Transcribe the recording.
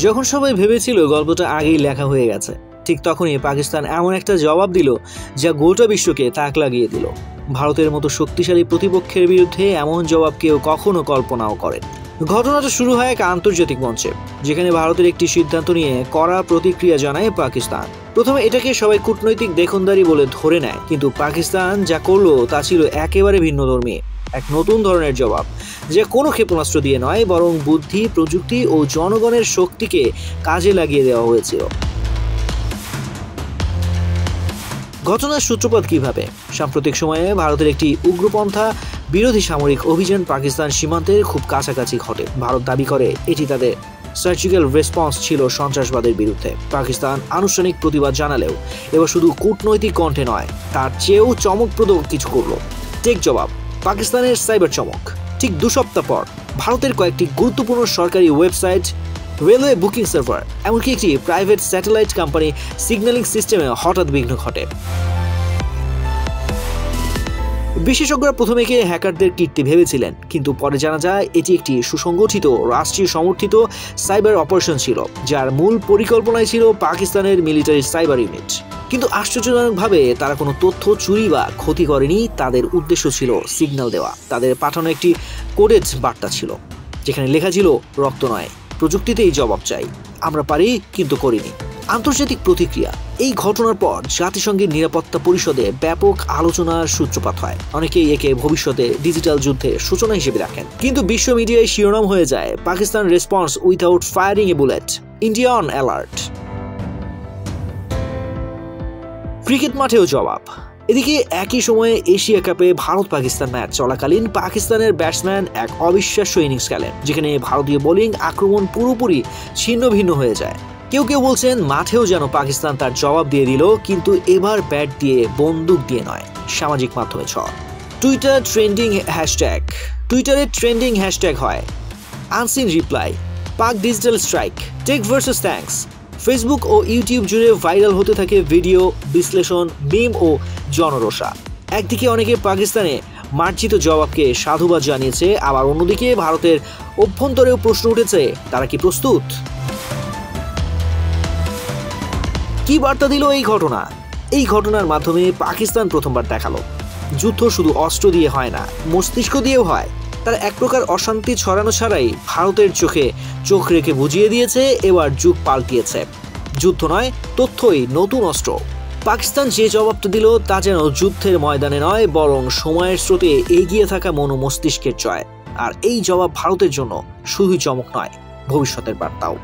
যখন সবাই ভেবেছিল গল্পটা আগেই লেখা হয়ে গেছে, ঠিক তখনই পাকিস্তান এমন একটা জবাব দিল যা গোটা বিশ্বকে তাক লাগিয়ে দিল। ভারতের মতো শক্তিশালী প্রতিপক্ষের বিরুদ্ধে এমন জবাব কেউ কখনো কল্পনাও করে। ঘটনাটা শুরু হয় এক আন্তর্জাতিক মঞ্চে, যেখানে ভারতের একটি সিদ্ধান্ত নিয়ে কড়া প্রতিক্রিয়া জানায় পাকিস্তান। প্রথমে এটাকে সবাই কূটনৈতিক দেখনদারি বলে ধরে নেয়, কিন্তু পাকিস্তান যা করলো তা ছিল একেবারে ভিন্নধর্মী এক নতুন ধরনের জবাব, যা কোনো ক্ষেপণাস্ত্র দিয়ে নয়, বরং বুদ্ধি, প্রযুক্তি ও জনগণের শক্তিকে কাজে লাগিয়ে দেওয়া হয়েছিল। ঘটনার সূত্রপাত কিভাবে? সাম্প্রতিক সময়ে ভারতের একটি উগ্রপন্থা বিরোধী সামরিক অভিযান পাকিস্তান সীমান্তের খুব কাছাকাছি ঘটে। ভারত দাবি করে এটি তাদের সার্জিক্যাল রেসপন্স ছিল সন্ত্রাসবাদের বিরুদ্ধে। পাকিস্তান আনুষ্ঠানিক প্রতিবাদ জানালেও এবার শুধু কূটনৈতিক কণ্ঠে নয়, তার চেয়েও চমকপ্রদ কিছু করলো। টেক জবাব, পাকিস্তানের সাইবার চমক। ঠিক 2 সপ্তাহ পর ভারতের কয়েকটি গুরুত্বপূর্ণ সরকারি ওয়েবসাইট, রেলওয়ে বুকিং সার্ভার, এমনকি একটি প্রাইভেট স্যাটেলাইট কোম্পানি সিগন্যালিং সিস্টেমে হঠাৎ বিঘ্ন ঘটে। বিশেষজ্ঞরা প্রথমে হ্যাকারদের কীর্তি ভেবেছিলেন, কিন্তু পরে জানা যায় এটি একটি সুসংগঠিত রাষ্ট্রীয় সমর্থিত সাইবার অপারেশন ছিল, যার মূল পরিকল্পনায় ছিল পাকিস্তানের মিলিটারি সাইবার ইউনিট। কিন্তু আশ্চর্যজনকভাবে তারা কোনো তথ্য চুরি বা ক্ষতি করেনি। তাদের উদ্দেশ্য ছিল সিগন্যাল দেওয়া। তাদের পাঠানো একটি কোডেড বার্তা ছিল, যেখানে লেখা ছিল রক্ত নয়, প্রযুক্তিতেই জবাব চাই, আমরা পারি কিন্তু করিনি। আন্তর্জাতিক প্রতিক্রিয়া। এই ঘটনার পর জাতিসংঘের নিরাপত্তা পরিষদে ব্যাপক আলোচনার সূত্রপাত হয়। অনেকেই একে ভবিষ্যতে ডিজিটাল যুদ্ধের সূচনা হিসেবে দেখেন, কিন্তু বিশ্ব মিডিয়ায় শিরোনাম হয়ে যায় Pakistan response without firing A bullet, India on alert. Cricket মাঠেও জবাব। এদিকে একই সময়ে এশিয়া কাপে ভারত পাকিস্তান ম্যাচ চলাকালীন পাকিস্তানের ব্যাটসম্যান এক অবিশ্বাস্য ইনিংস খেলেন, যেখানে ভারতীয় বোলিং আক্রমণ পুরোপুরি ছিন্ন ভিন্ন হয়ে যায়। কেউ কেউ বলছেন মাঠেও যেন পাকিস্তান তার জবাব দিয়ে দিল, কিন্তু এবার ব্যাট দিয়ে, বন্দুক দিয়ে নয়। সামাজিক মাধ্যমে ঝড়। টুইটারে ট্রেন্ডিং হ্যাশট্যাগ হয় unseen reply, Pak digital strike, tech versus thanks. Facebook ও ইউটিউব জুড়ে ভাইরাল হতে থাকে ভিডিও, বিশ্লেষণ, মিম ও জনরোষা। একদিকে অনেকে পাকিস্তানে মার্জিত জবাবকে সাধুবাদ জানিয়েছে, আবার অন্যদিকে ভারতের অভ্যন্তরেও প্রশ্ন উঠেছে, তারা কি প্রস্তুত? কি বার্তা দিল এই ঘটনা? এই ঘটনার মাধ্যমে পাকিস্তান প্রথমবার দেখালো যুদ্ধ শুধু অস্ত্র দিয়ে হয় না, মস্তিষ্ক দিয়েও হয়। তার এক প্রকার অশান্তি ছড়ানো ছাড়াই ভারতের চোখে চোখ রেখে বুঝিয়ে দিয়েছে এবার যুগ পাল্টিয়েছে। যুদ্ধ নয়, তথ্যই নতুন অস্ত্র। পাকিস্তান যে জবাবটা দিল তা যেন যুদ্ধের ময়দানে নয়, বরং সময়ের স্রোতে এগিয়ে থাকা মস্তিষ্কের জয়। আর এই জবাব ভারতের জন্য শুধুই চমক নয়, ভবিষ্যতের বার্তাও।